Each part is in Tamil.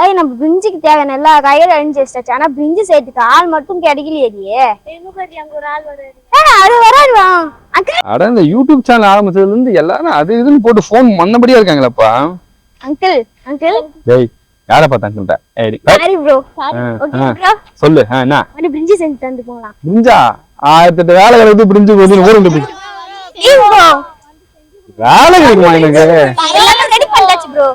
ஏய் நம்ம பிரிஞ்சுக்கு தேவையான எல்லா காய்கறியும் அரிஞ்சு வச்சாச்சு. ஆனா பிரிஞ்சு செய்யறதுக்கு ஆள் மட்டும் கிடைக்கலையே. அது வராது. அட இந்த யூடியூப் சேனல் ஆரம்பிச்சதுல இருந்து எல்லாரும் அது இதுன்னு போட்டு போன் மந்தபடியா இருக்காங்களப்பா. அங்கிள் அங்கிள் டேய் யார பார்த்தா அங்கிள்டா? ஏடி சாரி ப்ரோ. ஓகே ப்ரோ சொல்லு. என்ன ஒரு பிரிஞ்சி செஞ்சு தந்து போலாம். பிரிஞ்சா 1008 வேலை கிடக்குது. பிரிஞ்சு போது ஓடுங்க ப்ரோ. வேலை கிடைக்குமா எனக்கு? எல்லாம் ரெடி பண்ணியாச்சு ப்ரோ.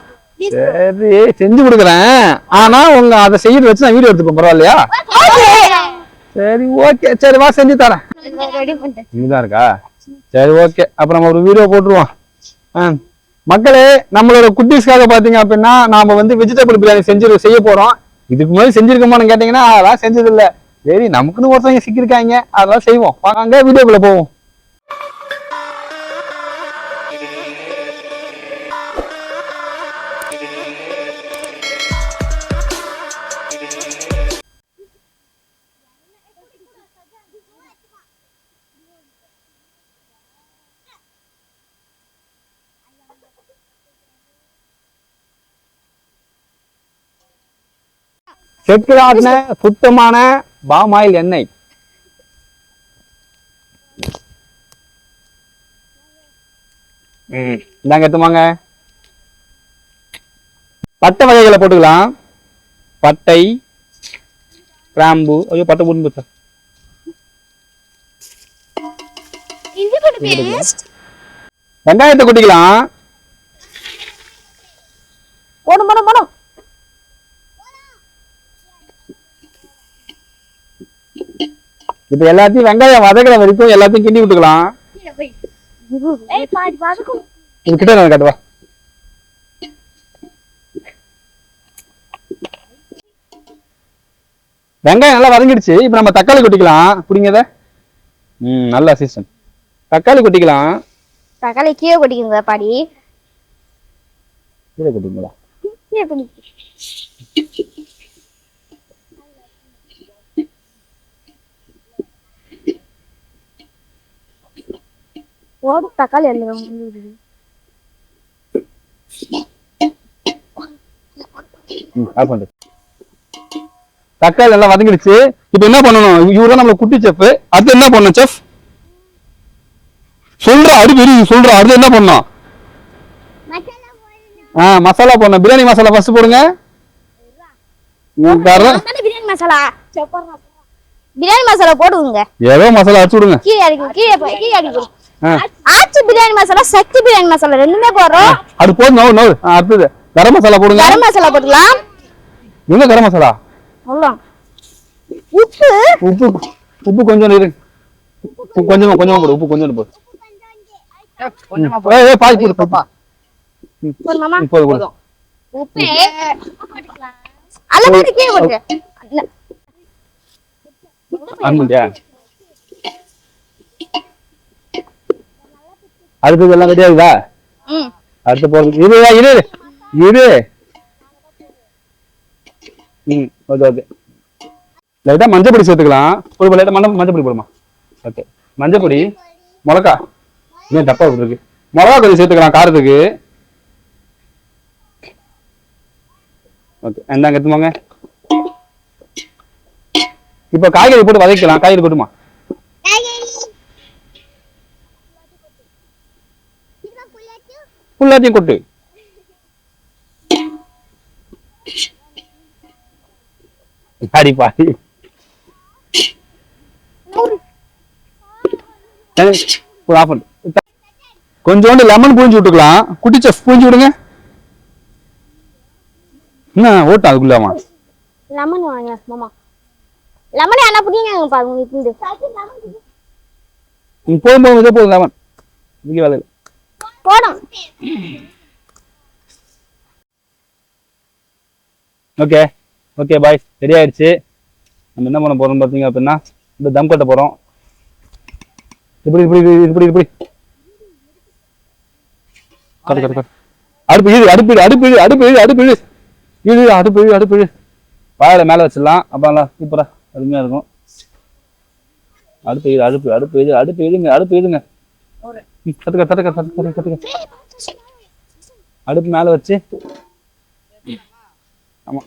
சரி செஞ்சு கொடுக்குறேன். ஆனா உங்க அதை செய்யறது வச்சு நான் வீடியோ எடுத்துப்பேன். பரவாயில்லையா? சரி ஓகே. சரி வா செஞ்சு தரேன். இங்கதான் இருக்கா? சரி ஓகே. அப்ப நம்ம ஒரு வீடியோ போட்டுருவோம். மக்களே நம்மளோட குட்டீஸ்க்காக பாத்தீங்க அப்படின்னா நாம வெஜிடபிள் பிரியாணி செய்ய போறோம். இதுக்கு முன்னாடி செஞ்சிருக்கோமான்னு கேட்டீங்கன்னா அதெல்லாம் செஞ்சது இல்ல. சரி நமக்குன்னு ஒருத்தவங்க சிக்கிருக்காங்க, அதெல்லாம் செய்வோம். வாங்க வீடியோக்குள்ள போவோம். செக்குறான சுத்தமான பாமாயில் எண்ணெய். இந்தாங்க எடுத்துவாங்க. பட்டை வகைகளை போட்டுக்கலாம். பட்டை, கிராம்பு. ஐயோ பட்டை போட்டு வெங்காயத்தை கொட்டிக்கலாம். போடும் போடும் போடும். இப்ப எல்லாத்தையும் வெங்காயம் வதக்கிற வரைக்கும் எல்லாத்தையும் கிண்டி விட்டுக்கலாம். கிட்ட காட்டுவா. வெங்காயம் நல்லா வதங்கிடுச்சு. இப்ப நம்ம தக்காளி கொட்டிக்கலாம். புடிங்கத. நல்ல அசிஸ்டன்ட். தக்காளி கொட்டிக்கலாம். தக்காளி கீழே கொட்டிக்கோங்க பாடி. கீழே கொட்டிங்களா? ஓடு தக்காளி தக்காளி எல்லாம் வதங்கிடுச்சு. இப்ப என்ன பண்ணணும்? இவருதான் நம்ம குட்டி செஃப். அது என்ன பண்ணணும் செஃப்? சொல்றா. சொல்றா. அது என்ன பண்ணணும்? மசாலா போடணும். பிரியாணி மசாலா ஃபர்ஸ்ட் போடுங்க. பிரியாணி மசாலா பிரியாணி மசாலா போடுங்க. ஏதோ மசாலா அடிச்சு விடுங்க. ஆச்சி பிரியாணி மசாலா, சக்தி பிரியாணி மசாலா ரெண்டுமே போடுறோம். அது போதும். அடுத்தது கரம் மசாலா போடுங்க. கரம் மசாலா போட்டுக்கலாம். என்ன கரம் மசாலா? உப்பு உப்பு கொஞ்சம் இருக்கு. கொஞ்சமா போடு. உப்பு கொஞ்சம் போடு. பாய் போடு பாப்பா. போதும். உப்பு அளவுக்கு கீழே போடுங்க. அன்முடியா? அடுத்தது எல்லாம் ரெடியா இருக்குதா? அடுத்து போறது இரு. ஓகே. லைட்டா மஞ்சள் பொடி சேர்த்துக்கலாம். ஒரு லைட்டா மஞ்சள் பொடி போடுமா? ஓகே. மஞ்சள் பொடி, மிளகா. இன்னும் டப்பா இருக்கு. மிளகா கொஞ்சம் சேர்த்துக்கலாம் காரத்துக்கு. ஓகே. இந்தாங்க எடுத்துவாங்க. இப்ப காய்கறி போட்டு வதக்கலாம். காய்கறி போட்டுமா? எல்லாத்தையும் கொட்டு. பாடி கொஞ்சோண்டு லெமன் புழிஞ்சு விட்டுக்கலாம். குட்டி செஃப் புழிஞ்சு விடுங்க. என்ன ஓட்டா அதுக்குள்ளாமா? லெமன் வாங்க மாமா. லெமன் என்ன புடிங்க பாருங்க. போதும் லெமன். இங்க வேலை போடும். Okay bye. ரெடி ஆயிடுச்சு. நம்ம என்ன பண்ண போறோம் பாத்தீங்க அப்படின்னா இந்த தம் கட்ட போறோம். இப்படி அடுப்பு வாழை மேல வச்சிடலாம். அப்ப சூப்பரா அருமையா இருக்கும். அடுப்பு இழுங்க. அடுப்பு மேல வச்சு ஆமா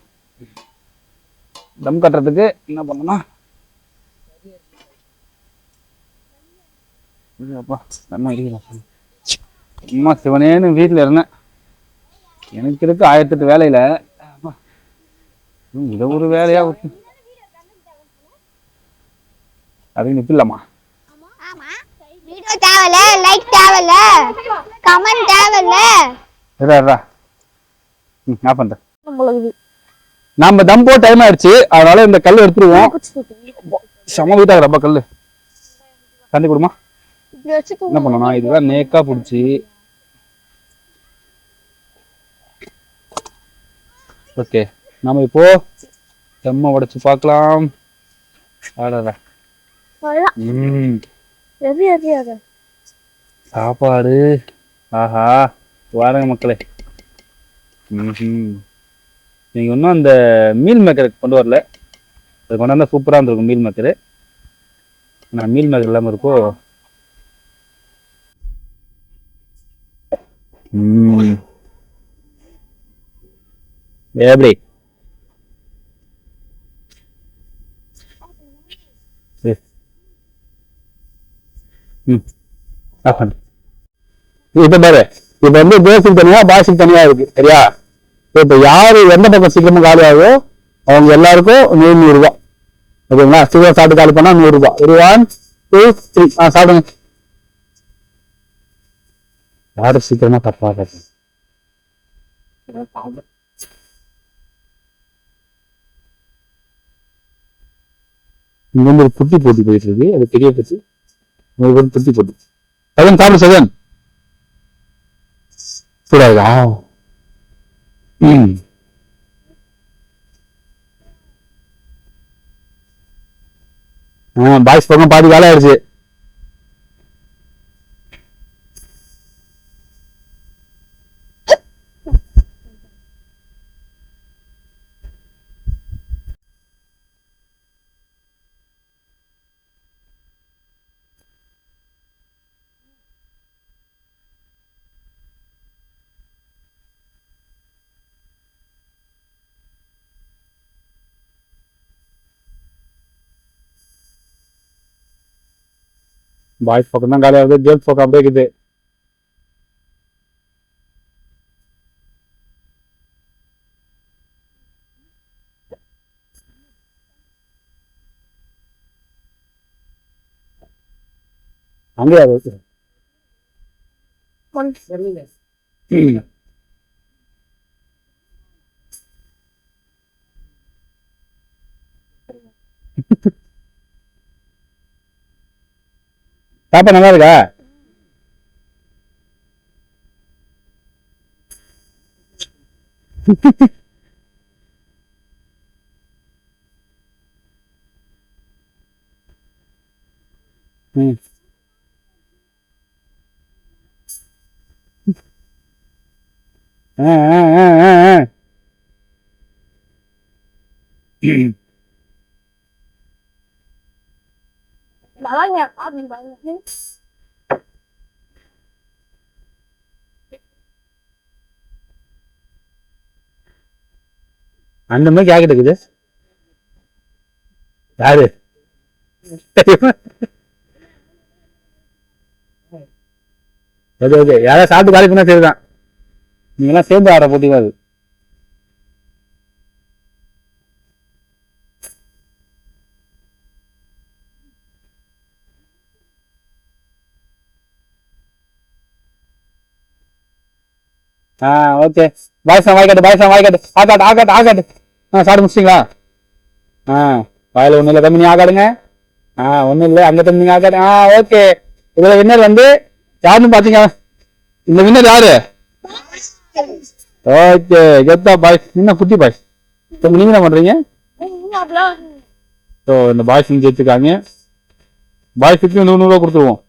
தம் கட்டுறதுக்கு என்ன பண்ணணும் அப்பா அம்மா சிவனேன்னு வீட்டில் இருந்தேன். எனக்கு இருக்கு 1008 வேலையில இதை ஒரு வேலையா விட்டு அது நிப்பிடலாமா? வீடியோ தேவல, லைக் தேவல, கமெண்ட் தேவல. நான் பண்றேன். நாம தம் போ டைம் ஆயிடுச்சு, அதனால இந்த கல் எடுத்துருவோம். சம வீட்டா ரொம்ப கல்லு தண்ணி கொடுமா. என்ன பண்ணணும், இதுதான் நேக்கா பிடிச்சி ஓகே. நாம இப்போ செம்ம உடைச்சு பார்க்கலாம். சாப்பாடு ஆஹா வாரங்க மக்களே. நீங்க இன்னும் அந்த மீல் மேக்கருக்கு கொண்டு வரல, அது கொண்டாந்தா சூப்பரா இருந்திருக்கும் மீல் மேக்கரு. நான் மீல் மேக்கர் இல்லாம இருக்கோ. எப்படி இப்ப பாரு, இப்ப வந்து கேர்ள்ஸுக்கு தனியா பாய்ஸுக்கு தனியா இருக்கு சரியா. இப்ப யாரு எந்த பக்கம் சீக்கிரமா காலி ஆகுதோ அவங்க எல்லாருக்கும் 100 ரூபாய் ஓகேங்களா. சீக்கிரம் சாப்பிட்டு காலி பண்ணா 100 ரூபாய். 1 2 3 சாப்பிடுங்க. யாரு சீக்கிரமா தப்பா இங்க வந்து ஒரு புட்டி போட்டி போயிட்டு இருக்கு, அது பெரிய பத்தி புட்டி போட்டி. சகன் சாப்பிடு சகன். சூடாதா? பாய்ஸ் பக்கம் பாதி காலம் ஆயிடுச்சு. பாய்ஸ் பக்கம் தான் காலி ஆகுது, கேர்ள்ஸ் பக்கம் அப்படியே இருக்குது. அங்கேயா சாப்பா நல்லா இருக்கா? அந்த மாதிரி கேக்கெட் இருக்குது. யாரு யாராவது சாப்பிட்டு காலி பண்ணா சரிதான். நீங்கெல்லாம் சேர்ந்து ஆட போட்டிக்காது. Okay boys வாய்க்காட்டு ஆகாட்டு. சாப்பிட்டு முடிச்சிங்களா? வாயில ஒண்ணு இல்லை, தம்பி ஆகாடுங்க. ஒண்ணும் இல்லை, அங்க தம்பி ஆகாடு. ஓகே. இதுல வின்னர் வந்து யாருன்னு பாத்தீங்க? இந்த வின்னர் யாரு? ஓகே கெத்தா பாய்ஸ். என்ன குட்டி பாய்ஸ் நீங்க என்ன பண்றீங்க? இந்த பாய்ஸ் ஜெயிச்சுக்காங்க. பாய்ஸுக்கு 100 ரூபா கொடுத்துருவோம்.